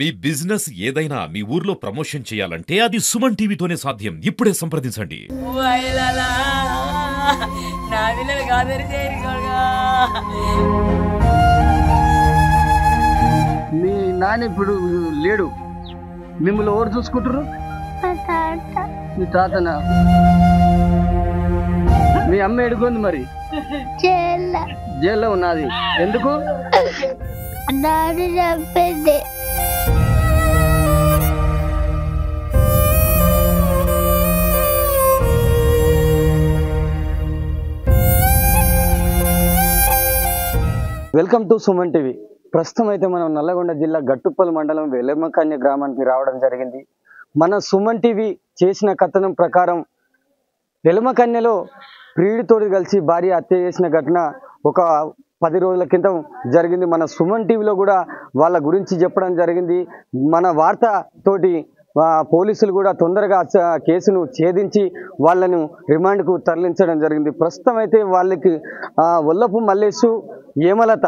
మీ business ఏదైనా మీ ఊర్లో promotion చేయాలంటే అది సుమన్ టీవీతోనే సాధ్యం. ఇప్పుడే సంప్రదించండి. మీ నాన్న ఇప్పుడు లేడు, మిమ్మల్ని ఎవరు చూసుకుంటారు? మీ తాతనా? మీ అమ్మ ఎడుకుంది మరి? జైల్లో ఉన్నది. ఎందుకు? చెప్పింది. Welcome to Suman TV. ప్రస్తుతం అయితే మనం నల్లగొండ జిల్లా గట్టుప్పల్ మండలం వెలమకన్య గ్రామానికి రావడం జరిగింది. మన సుమన్ టీవీ చేసిన కథనం ప్రకారం వెలమకన్యలో ప్రియుడితోటి కలిసి భార్య హత్య చేసిన ఘటన ఒక 10 రోజుల క్రితం జరిగింది. మన సుమన్ టీవీలో కూడా వాళ్ళ గురించి చెప్పడం జరిగింది. మన వార్త తోటి పోలీసులు కూడా తొందరగా కేసును ఛేదించి వాళ్ళను రిమాండ్కు తరలించడం జరిగింది. ప్రస్తుతం అయితే వాళ్ళకి వల్లపు మల్లేషు, హేమలత,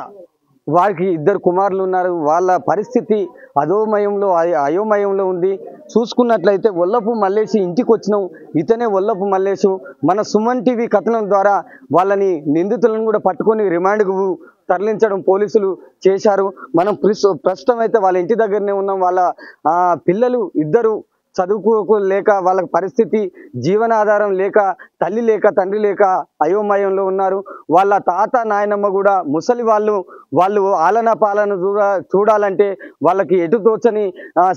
వారికి 2 కుమారులు ఉన్నారు. వాళ్ళ పరిస్థితి అయోమయంలో ఉంది. చూసుకున్నట్లయితే వల్లపు మల్లేషు ఇంటికి వచ్చినాం, ఇతనే వల్లపు మల్లేషు. మన సుమన్ టీవీ కథనం ద్వారా వాళ్ళని నిందితులను కూడా పట్టుకొని రిమాండ్కు తరలించడం పోలీసులు చేశారు. మనం ప్రస్తుతం అయితే వాళ్ళ ఇంటి దగ్గరనే ఉన్నాం. వాళ్ళ పిల్లలు 2 చదువుకోలేక వాళ్ళకి పరిస్థితి జీవనాధారం లేక, తల్లి లేక తండ్రి లేక అయోమయంలో ఉన్నారు. వాళ్ళ తాత నాయనమ్మ కూడా ముసలి వాళ్ళు ఆలన పాలన చూడాలంటే వాళ్ళకి ఎటు తోచని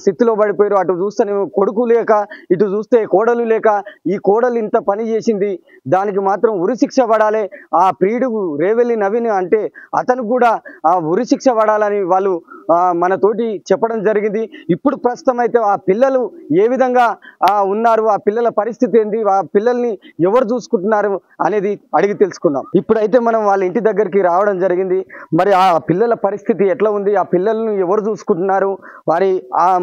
స్థితిలో పడిపోయారు. అటు చూస్తే కొడుకు లేక, ఇటు చూస్తే కోడలు లేక, ఈ కోడలు ఇంత పని చేసింది, దానికి మాత్రం ఉరిశిక్ష పడాలి. ఆ ప్రియుడు రేవెల్లి నవీన్ అంటే అతను కూడా ఉరిశిక్ష పడాలని వాళ్ళు మనతోటి చెప్పడం జరిగింది. ఇప్పుడు ప్రస్తుతం అయితే ఆ పిల్లలు ఏ విధంగా ఉన్నారు, ఆ పిల్లల పరిస్థితి ఏంది, ఆ పిల్లల్ని ఎవరు చూసుకుంటున్నారు అనేది అడిగి తెలుసుకుందాం. ఇప్పుడైతే మనం వాళ్ళ ఇంటి దగ్గరికి రావడం జరిగింది. మరి ఆ పిల్లల పరిస్థితి ఎట్లా ఉంది, ఆ పిల్లల్ని ఎవరు చూసుకుంటున్నారు, వారి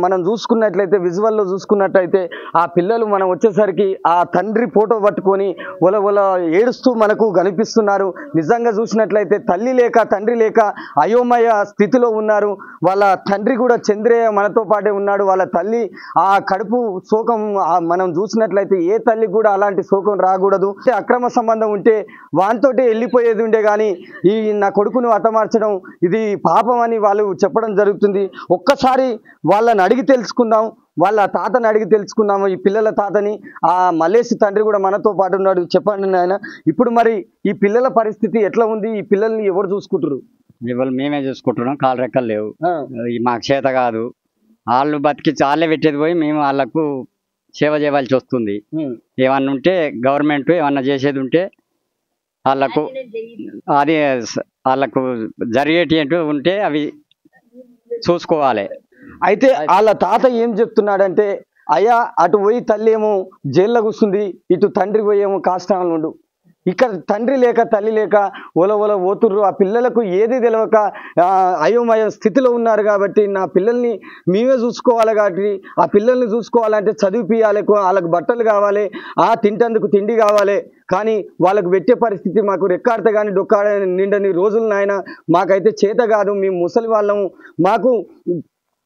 మనం చూసుకున్నట్లయితే విజువల్లో చూసుకున్నట్లయితే ఆ పిల్లలు మనం వచ్చేసరికి ఆ తండ్రి ఫోటో పట్టుకొని ఒల ఏడుస్తూ మనకు కనిపిస్తున్నారు. నిజంగా చూసినట్లయితే తల్లి లేక తండ్రి లేక అయోమయ స్థితిలో ఉన్నారు. వాళ్ళ తండ్రి కూడా చంద్రయ్య మనతో పాటే ఉన్నాడు. వాళ్ళ తల్లి ఆ కడుపు శోకం మనం చూసినట్లయితే ఏ తల్లి కూడా అలాంటి శోకం రాకూడదు. అక్రమ సంబంధం ఉంటే వానితోటే వెళ్ళిపోయేది ఉండే కానీ ఈ నా కొడుకును హతమార్చడం ఇది పాపం అని వాళ్ళు చెప్పడం జరుగుతుంది. ఒక్కసారి వాళ్ళని అడిగి తెలుసుకుందాం, వాళ్ళ తాతని అడిగి తెలుసుకుందాము, ఈ పిల్లల తాతని. ఆ మల్లేష్ తండ్రి కూడా మనతో పాటు ఉన్నాడు. చెప్పండి నాయన, ఇప్పుడు మరి ఈ పిల్లల పరిస్థితి ఎట్లా ఉంది, ఈ పిల్లల్ని ఎవరు చూసుకుంటారు? మేమే చూసుకుంటున్నాం. కాలు రెక్కలు లేవు, మాకు చేత కాదు. వాళ్ళు బతికించి వాళ్ళే పెట్టేది పోయి మేము వాళ్ళకు సేవ చేయవలసి వస్తుంది. ఏమన్నా ఉంటే గవర్నమెంట్ ఏమన్నా చేసేది ఉంటే వాళ్ళకు అది వాళ్ళకు జరిగేటి ఉంటే అవి చూసుకోవాలి. అయితే వాళ్ళ తాత ఏం చెప్తున్నాడంటే, అయ్యా అటు పోయి తల్లి ఏమో జైల్లో కూర్చుంది, ఇటు తండ్రి పోయేమో కాష్టాలు ఉండు. ఇక్కడ తండ్రి లేక తల్లి లేక ఒల ఓతుర్రు. ఆ పిల్లలకు ఏది తెలియక అయోమయ స్థితిలో ఉన్నారు. కాబట్టి నా పిల్లల్ని మేమే చూసుకోవాలి. కాబట్టి ఆ పిల్లల్ని చూసుకోవాలంటే చదివిపియాలి, వాళ్ళకు బట్టలు కావాలి, తింటందుకు తిండి కావాలి. కానీ వాళ్ళకు పెట్టే పరిస్థితి మాకు రెక్కాడితే కానీ డొక్కాడ నిండని రోజులు నాయన, మాకైతే చేత కాదు, మేము ముసలి వాళ్ళము. మాకు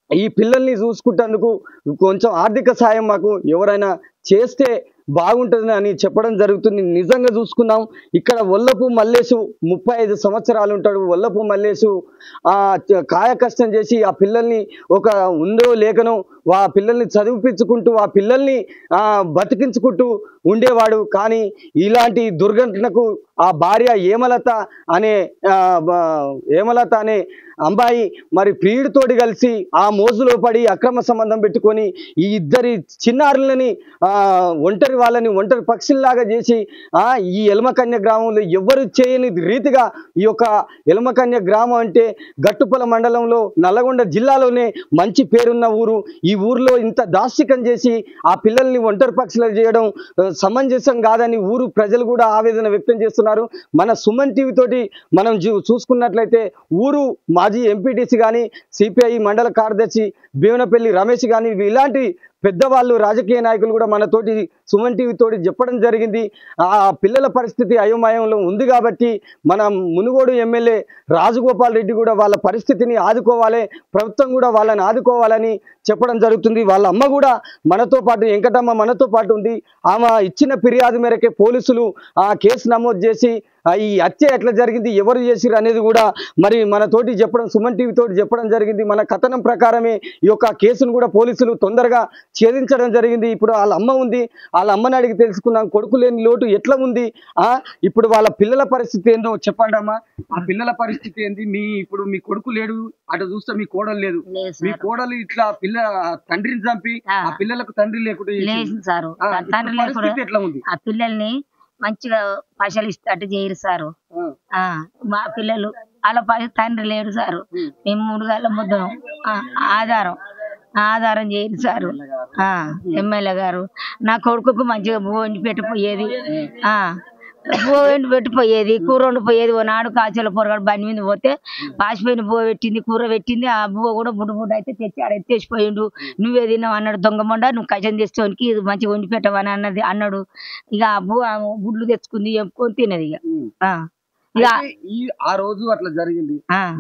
ఈ పిల్లల్ని చూసుకుంటేందుకు కొంచెం ఆర్థిక సాయం మాకు ఎవరైనా చేస్తే బాగుంటుంది అని చెప్పడం జరుగుతుంది. నిజంగా చూసుకున్నాం, ఇక్కడ వల్లపు మల్లేషు 35 సంవత్సరాలు ఉంటాడు. వల్లపు మల్లేషు కాయ కష్టం చేసి ఆ పిల్లల్ని ఒక ఉందో లేకనో ఆ పిల్లల్ని చదివిపించుకుంటూ ఆ పిల్లల్ని బతికించుకుంటూ ఉండేవాడు. కానీ ఇలాంటి దుర్ఘటనకు ఆ భార్య హేమలత అనే అమ్మాయి మరి ప్రియుడితోటి కలిసి ఆ మోజులో పడి అక్రమ సంబంధం పెట్టుకొని ఈ 2 చిన్నారులని ఒంటరి పక్షుల్లాగా చేసి ఈ ఎలమకన్య గ్రామంలో ఎవరు చేయని రీతిగా ఈ యొక్క ఎలమకన్య గ్రామం అంటే గట్టుప్పల మండలంలో నల్లగొండ జిల్లాలోనే మంచి పేరున్న ఊరు. ఈ ఊర్లో ఇంత దాష్టికం చేసి ఆ పిల్లల్ని ఒంటరి పక్షులు చేయడం సమంజసం కాదని ఊరు ప్రజలు కూడా ఆవేదన వ్యక్తం చేస్తున్నారు. మన సుమన్ టీవీ తోటి మనం చూసుకున్నట్లయితే ఊరు మాజీ ఎంపీటీసీ కానీ, సిపిఐ మండల కార్యదర్శి భీవనపల్లి రమేష్ కానీ ఇలాంటి పెద్దవాళ్ళు రాజకీయ నాయకులు కూడా మనతోటి సుమన్ టీవీ తోటి చెప్పడం జరిగింది. ఆ పిల్లల పరిస్థితి అయోమయంలో ఉంది కాబట్టి మన మునుగోడు ఎమ్మెల్యే రాజగోపాల్ రెడ్డి కూడా వాళ్ళ పరిస్థితిని ఆదుకోవాలి, ప్రభుత్వం కూడా వాళ్ళని ఆదుకోవాలని చెప్పడం జరుగుతుంది. వాళ్ళ అమ్మ కూడా మనతో పాటు, వెంకటమ్మ మనతో పాటు ఉంది. ఆమె ఇచ్చిన ఫిర్యాదు మేరకే పోలీసులు ఆ కేసు నమోదు చేసి ఈ హత్య ఎట్లా జరిగింది, ఎవరు చేసిరు అనేది కూడా మరి మనతోటి చెప్పడం, సుమన్ టీవీ తోటి చెప్పడం జరిగింది. మన కథనం ప్రకారమే ఈ యొక్క కేసును కూడా పోలీసులు తొందరగా ఛేదించడం జరిగింది. ఇప్పుడు వాళ్ళ అమ్మ ఉంది, వాళ్ళ అమ్మని అడిగి తెలుసుకున్నాం కొడుకు లేని లోటు ఎట్లా ఉంది, ఇప్పుడు వాళ్ళ పిల్లల పరిస్థితి ఏందో చెప్పండి అమ్మా. ఆ పిల్లల పరిస్థితి ఏంది? ఇప్పుడు మీ కొడుకు లేడు, అటు చూస్తే మీ కోడలు లేదు, మీ కోడలు ఇట్లా తండ్రిని చంపి ఆ పిల్లలకు తండ్రి లేకుండా ఎట్లా ఉంది? ఆ పిల్లల్ని మంచిగా పైసలు ఇస్తట్టు చేయరు సారు. మా పిల్లలు వాళ్ళ తండ్రి లేడు సారు. మేము 3 గంటల ముద్దు ఆధారం చేయరు సారు. ఎమ్మెల్యే గారు నా కొడుకుకు మంచిగా బువ్వ వండి పెట్టిపోయేది, బువ్వ వండి పెట్టిపోయేది, కూర వండిపోయేది. ఓనాడు కాచల పొరగాడు బండి మీద పోతే పాసిపోయిన బువ్వ పెట్టింది, కూర పెట్టింది. ఆ బువ్వ కూడా బుడ్డు అయితే తెచ్చి ఆడ ఎత్తేసిపోయిండు. నువ్వే తిన్నావు అన్నాడు. దొంగ మొండ, నువ్వు కషం తెచ్చుకోనికి ఇది మంచిగా వండి పెట్టవని అన్నాడు. ఇక ఆ బువ్వ గుడ్లు తెచ్చుకుంది, ఎంపుకొని తినది. ఇక ఆ రోజు అట్లా జరిగింది.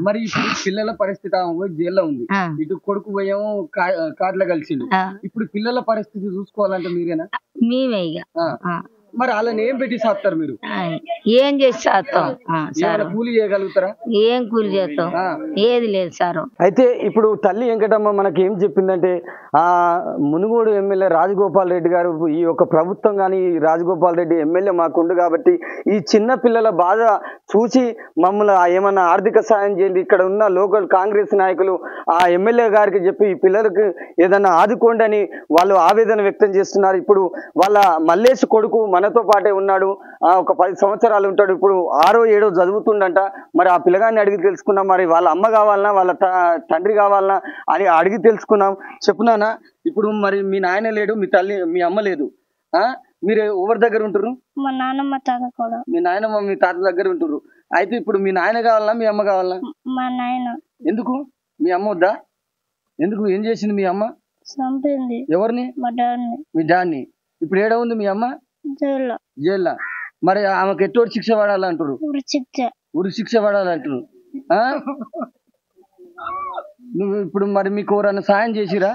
మరి ఇప్పుడు పిల్లల పరిస్థితి జైల్లో ఉంది, ఇటు కొడుకు పోయేమో కార్లో కలిసిండు. ఇప్పుడు పిల్లల పరిస్థితి చూసుకోవాలంటే మీరేనా? మేమే. ఇక మరి వాళ్ళని ఏం పెట్టి సాస్తారు మీరు? ఏం చేసి సాస్తాం సార్? కూలి చేయగలుగుతారా? ఏం కూలి చేస్తాం? ఏది లేదు సార్. అయితే ఇప్పుడు తల్లి వెంకటమ్మ మనకి ఏం చెప్పిందంటే, మునుగోడు ఎమ్మెల్యే రాజగోపాల్ రెడ్డి గారు, ఈ యొక్క ప్రభుత్వం కానీ రాజగోపాల్ రెడ్డి ఎమ్మెల్యే మాకుండు కాబట్టి ఈ చిన్న పిల్లల బాధ చూసి మమ్మల్ని ఏమన్నా ఆర్థిక సాయం చేయండి, ఇక్కడ ఉన్న లోకల్ కాంగ్రెస్ నాయకులు ఆ ఎమ్మెల్యే గారికి చెప్పి ఈ పిల్లలకు ఏదన్నా ఆదుకోండి అని వాళ్ళు ఆవేదన వ్యక్తం చేస్తున్నారు. ఇప్పుడు వాళ్ళ మల్లేష్ కొడుకు మనతో పాటే ఉన్నాడు, ఒక 10 సంవత్సరాలు ఉంటాడు, ఇప్పుడు 6వ 7వ చదువుతుండంట. మరి ఆ పిల్లగాన్ని అడిగి తెలుసుకున్నాం, మరి వాళ్ళ అమ్మ కావాలన్నా వాళ్ళ తండ్రి కావాలన్నా అని అడిగి తెలుసుకున్నాం. చెప్పునానా, ఇప్పుడు మరి మీ నాయన లేడు, మీ తల్లి మీ అమ్మ లేదు, మీరు ఎవరి దగ్గర ఉంటారు? మా నాన్నమ్మ తాత కూడా. మీ నాయనమ్మ మీ తాత దగ్గర ఉంటారు. అయితే ఇప్పుడు మీ నాయన కావాలన్నా మీ అమ్మ కావాలన్నా? మా నాయన. ఎందుకు? మీ అమ్మ వద్దా? ఎందుకు? ఏం చేసింది మీ అమ్మ? చంపింది. ఎవరిని? మా డాడ్ని. మీ డాడ్ని. ఇప్పుడు ఏడ ఉంది మీ అమ్మ? జైల్లో. మరి ఆమెకు ఎట్టోటి శిక్ష పడాలంటారు? ఉరి శిక్ష పడాలంటారు. నువ్వు ఇప్పుడు మరి మీకు ఎవరన్నా సాయం చేసిరా?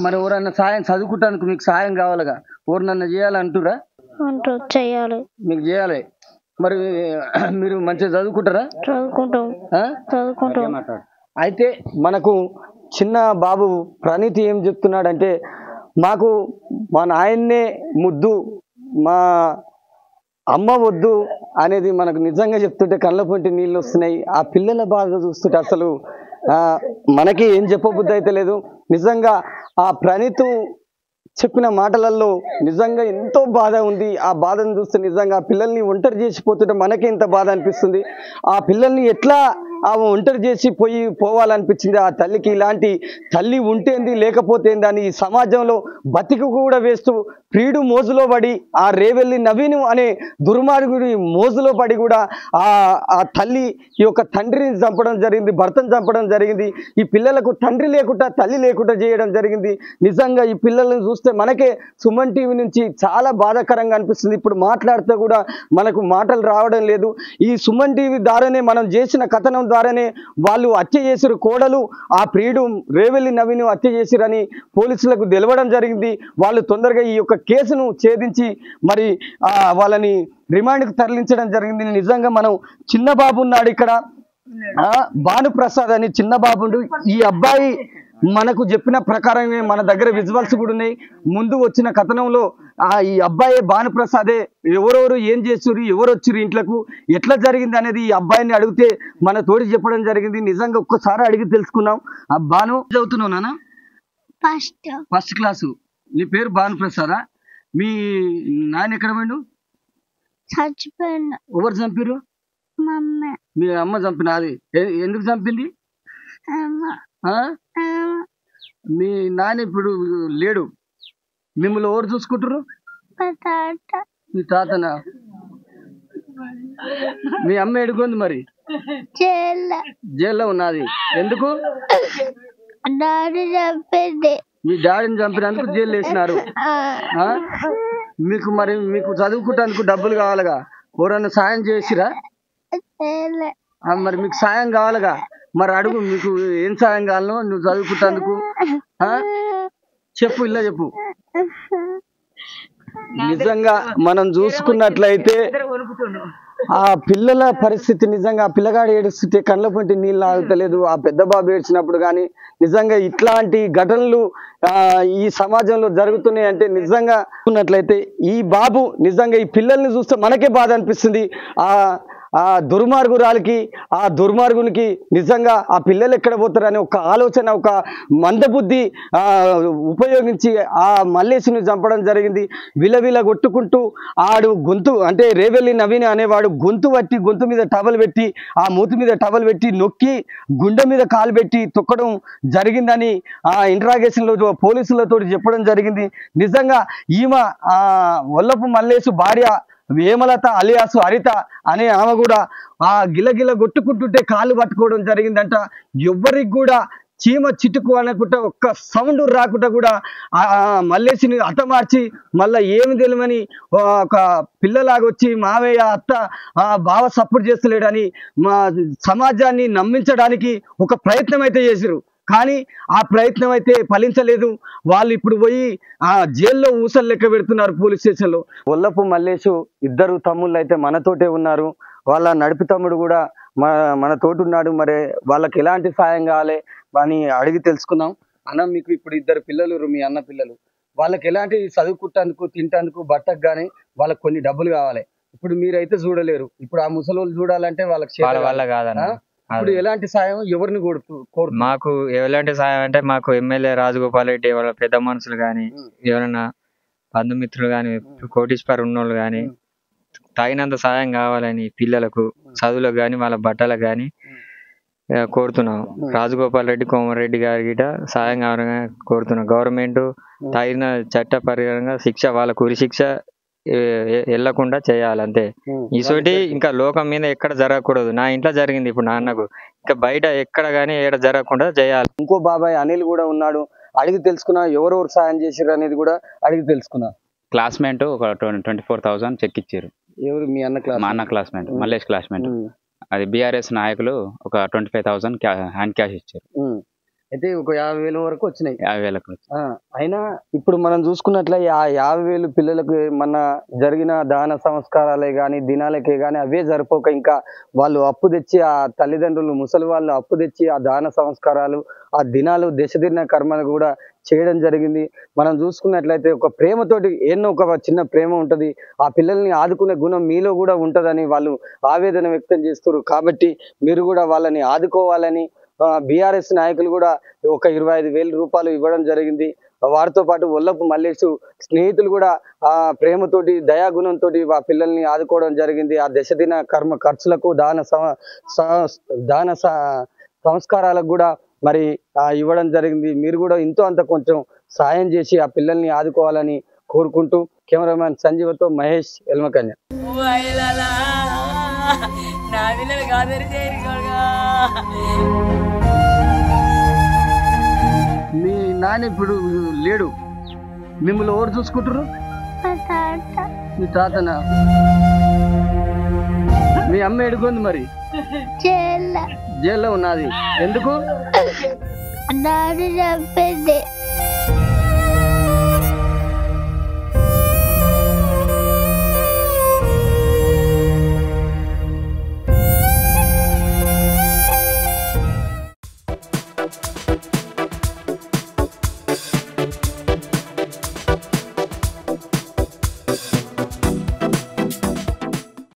మరి ఎవరన్నా సాయం చదువుకుంటానికి మీకు సాయం కావాలిగా, ఎవరినన్నా చేయాలంటురా? చేయాలి, మీకు చేయాలి. మరి మీరు మంచిగా చదువుకుంటారా? చదువుకుంటాం. అయితే మనకు చిన్న బాబు ప్రణీతి ఏం చెప్తున్నాడంటే, మాకు మా నాయన్నే ముద్దు, మా అమ్మ వద్దు అనేది మనకు నిజంగా చెప్తుంటే కళ్ళ పొంటి నీళ్ళు వస్తున్నాయి. ఆ పిల్లల బాధ చూస్తుంటే అసలు మనకి ఏం చెప్పబుద్ధి అయితే లేదు. నిజంగా ఆ ప్రణీతు చెప్పిన మాటలలో నిజంగా ఎంతో బాధ ఉంది. ఆ బాధను చూస్తే నిజంగా పిల్లల్ని ఒంటరి చేసిపోతుంటే మనకి ఎంత బాధ అనిపిస్తుంది. ఆ పిల్లల్ని ఎట్లా ఒంటరి చేసి పోవాలనిపించింది ఆ తల్లికి. ఇలాంటి తల్లి ఉంటేంది లేకపోతేంది అని ఈ సమాజంలో బతికి కూడా వేస్తూ ప్రియుడు మోజులో పడి, ఆ రేవెల్లి నవీన్ అనే దుర్మార్గుడి మోజులో పడి కూడా ఆ తల్లి ఈ యొక్క తండ్రిని చంపడం జరిగింది, భర్తను చంపడం జరిగింది. ఈ పిల్లలకు తండ్రి లేకుండా తల్లి లేకుండా చేయడం జరిగింది. నిజంగా ఈ పిల్లలను చూస్తే మనకే సుమన్ టీవీ నుంచి చాలా బాధాకరంగా అనిపిస్తుంది. ఇప్పుడు మాట్లాడితే కూడా మనకు మాటలు రావడం లేదు. ఈ సుమన్ టీవీ ద్వారానే, మనం చేసిన కథనం ద్వారానే వాళ్ళు హత్య చేసిరు, కోడలు ఆ ప్రియుడు రేవెల్లి నవీన్ హత్య చేసిరని పోలీసులకు తెలవడం జరిగింది. వాళ్ళు తొందరగా ఈ యొక్క కేసును ఛేదించి మరి వాళ్ళని రిమాండ్కి తరలించడం జరిగింది. నిజంగా మనం చిన్న బాబు ఉన్నాడు ఇక్కడ, భానుప్రసాద్ అని చిన్న బాబుండు. ఈ అబ్బాయి మనకు చెప్పిన ప్రకారమే మన దగ్గర విజువల్స్ కూడా ఉన్నాయి. ముందు వచ్చిన కథనంలో ఈ అబ్బాయి భానుప్రసాదే. ఎవరెవరు ఏం చేస్తున్నారు, ఎవరు వచ్చారు ఇంట్లోకి, ఎట్లా జరిగింది అనేది ఈ అబ్బాయిని అడిగితే మన తోడి చెప్పడం జరిగింది. నిజంగా ఒక్కసారి అడిగి తెలుసుకున్నాం. ఆ భాను చదువుతున్నావు నాన్న? First class. నీ పేరు భానుప్రసాదా? మీ నాన్న ఎక్కడ పోయిండు? చచ్చిపోయిండు. ఎవరు చంపారు? మీ అమ్మ చంపిన. అది ఎందుకు చంపింది? మీ నాన్న ఇప్పుడు లేడు, మిమ్మల్ని ఎవరు చూసుకుంటారు? మీ తాతనా? మీ అమ్మ ఎడుకుంది మరి? జైల్లో ఉన్నది. ఎందుకు? డాడీ చంపింది. మీ డాడీని చంపినందుకు జైలు వేసినారు. మీకు చదువుకుంటానికి డబ్బులు కావాలిగా, ఎవరన్నా సాయం చేసిరా? మరి మీకు సాయం కావాలిగా, మరి అడుగు, మీకు ఏం సాయం కావాలనో నువ్వు చదువుకుంటానికి చెప్పు, ఇలా చెప్పు. నిజంగా మనం చూసుకున్నట్లయితే ఆ పిల్లల పరిస్థితి, నిజంగా ఆ పిల్లగాడు ఏడుస్తుంటే కళ్ళ పొంటి నీళ్ళు ఆగుతలేదు. ఆ పెద్ద బాబు ఏడ్చినప్పుడు కానీ నిజంగా ఇట్లాంటి ఘటనలు ఈ సమాజంలో జరుగుతున్నాయి అంటే నిజంగా ఉన్నట్లయితే ఈ బాబు నిజంగా ఈ పిల్లల్ని చూస్తే మనకే బాధ అనిపిస్తుంది. ఆ దుర్మార్గురాలకి, ఆ దుర్మార్గునికి నిజంగా ఆ పిల్లలు ఎక్కడ పోతారని ఒక ఆలోచన, ఒక మందబుద్ధి ఉపయోగించి ఆ మల్లేశుని చంపడం జరిగింది. విలవిల కొట్టుకుంటూ ఆడు గొంతు అంటే రేవెల్లి నవీన్ అనేవాడు గొంతు పట్టి, గొంతు మీద టవల్ పెట్టి, ఆ మూతి మీద టవల్ పెట్టి నొక్కి గుండె మీద కాలు పెట్టి తొక్కడం జరిగిందని ఆ ఇంట్రాగేషన్లో పోలీసులతో చెప్పడం జరిగింది. నిజంగా ఈమె వల్లపు మల్లేశు భార్య వేమలత అలియాసు హరిత అనే ఆమె కూడా ఆ గిలగిల కొట్టుకుంటుంటే కాళ్ళు పట్టుకోవడం జరిగిందంట. ఎవ్వరికి కూడా చీమ చిటుకు అనకుండా ఒక్క సౌండ్ రాకుండా కూడా ఆ మల్లేశుని హతమార్చి మళ్ళీ ఏమి తెలియని ఒక పిల్లలాగా వచ్చి మావయ్య అత్త బావ సపోర్ట్ చేస్తలేడని మా సమాజాన్ని నమ్మించడానికి ఒక ప్రయత్నం అయితే చేసిరు. కానీ ఆ ప్రయత్నం అయితే ఫలించలేదు. వాళ్ళు ఇప్పుడు పోయి ఆ జైల్లో ఊసలు లెక్క పెడుతున్నారు పోలీస్ స్టేషన్లో. వల్లపు మల్లేశు ఇద్దరు తమ్ముళ్ళు అయితే మనతోటే ఉన్నారు. వాళ్ళ నడిపి తమ్ముడు కూడా మన తోటి ఉన్నాడు. మరి వాళ్ళకి ఎలాంటి సాయం కావాలి అని అడిగి తెలుసుకుందాం. అన్న, మీకు ఇప్పుడు ఇద్దరు పిల్లలు, మీ అన్న పిల్లలు, వాళ్ళకి ఎలాంటి చదువుకుంటానికి, తింటానికి, బట్టకు కానీ వాళ్ళకి కొన్ని డబ్బులు కావాలి. ఇప్పుడు మీరైతే చూడలేరు. ఇప్పుడు ఆ ముసలోళ్ళు చూడాలంటే వాళ్ళకి వల్ల కాదన్న. ఇప్పుడు ఎలాంటి సాయం ఎవరిని కోరు? మాకు ఎలాంటి సాయం అంటే మాకు ఎమ్మెల్యే రాజగోపాల్ రెడ్డి వాళ్ళ పెద్ద మనుషులు కానీ, ఎవరైనా బంధుమిత్రులు కానీ, కోటీశ్వరు ఉన్నోళ్ళు కానీ తగినంత సాయం కావాలని పిల్లలకు చదువులకు కానీ వాళ్ళ బట్టలకు కానీ కోరుతున్నాం. రాజగోపాల్ రెడ్డి, కోమరెడ్డి గారి గిట సాయం కావాలని కోరుతున్నాం. గవర్నమెంట్ తగిన చట్ట పరిహారంగా శిక్ష, వాళ్ళకు ఉరి శిక్ష వెళ్ళకుండా చేయాలి అంతే. ఇసోటి ఇంకా లోకం మీద ఎక్కడ జరగకూడదు. నా ఇంట్లో జరిగింది, ఇప్పుడు నాన్నకు ఇంకా బయట ఎక్కడ కానీ ఏడ జరగకుండా చేయాలి. ఇంకో బాబాయ్ అనిల్ కూడా ఉన్నాడు, అడిగి తెలుసుకున్నా ఎవరెవరు సాయం చేశారు అనేది కూడా అడిగి తెలుసుకున్నా. క్లాస్మేట్ ఒక 24,000 చెక్ ఇచ్చారు. ఎవరు? మీ అన్న క్లాస్? మా అన్న క్లాస్మేట్, మల్లేష్ క్లాస్మేట్. అది బీఆర్ఎస్ నాయకులు ఒక 25,000 హ్యాండ్ క్యాష్ ఇచ్చారు. అయితే ఒక 50,000 వరకు వచ్చినాయి. 50,000 అయినా ఇప్పుడు మనం చూసుకున్నట్లే ఆ 50,000 పిల్లలకు మన జరిగిన దాన సంస్కారాలే కానీ దినాలకే కానీ అవే సరిపోక ఇంకా వాళ్ళు అప్పు తెచ్చి, ఆ తల్లిదండ్రులు ముసలి వాళ్ళు అప్పు తెచ్చి ఆ దాన సంస్కారాలు, ఆ దినాలు, దశదిన కర్మలు కూడా చేయడం జరిగింది. మనం చూసుకున్నట్లయితే ఒక ప్రేమతోటి ఎన్నో ఒక చిన్న ప్రేమ ఉంటుంది. ఆ పిల్లల్ని ఆదుకునే గుణం మీలో కూడా ఉంటుందని వాళ్ళు ఆవేదన వ్యక్తం చేస్తారు. కాబట్టి మీరు కూడా వాళ్ళని ఆదుకోవాలని బీఆర్ఎస్ నాయకులు కూడా ఒక 25,000 రూపాయలు ఇవ్వడం జరిగింది. వారితో పాటు వల్లపు మల్లేశు స్నేహితులు కూడా ఆ ప్రేమతోటి, దయాగుణంతో ఆ పిల్లల్ని ఆదుకోవడం జరిగింది. ఆ దశదిన కర్మ ఖర్చులకు, దాన సంస్కారాలకు కూడా మరి ఇవ్వడం జరిగింది. మీరు కూడా ఇంతో అంత కొంచెం సాయం చేసి ఆ పిల్లల్ని ఆదుకోవాలని కోరుకుంటూ కెమెరామ్యాన్ సంజీవతో మహేష్, ఎల్మకన్య. మీ నాన్న ఇప్పుడు లేడు, మిమ్మల్ని ఎవరు చూసుకుంటారు? మీ తాతనా? మీ అమ్మ ఎడుకుంది మరి? జైల్లో జైల్లో ఉన్నది. ఎందుకు? డాడీ చంపింది.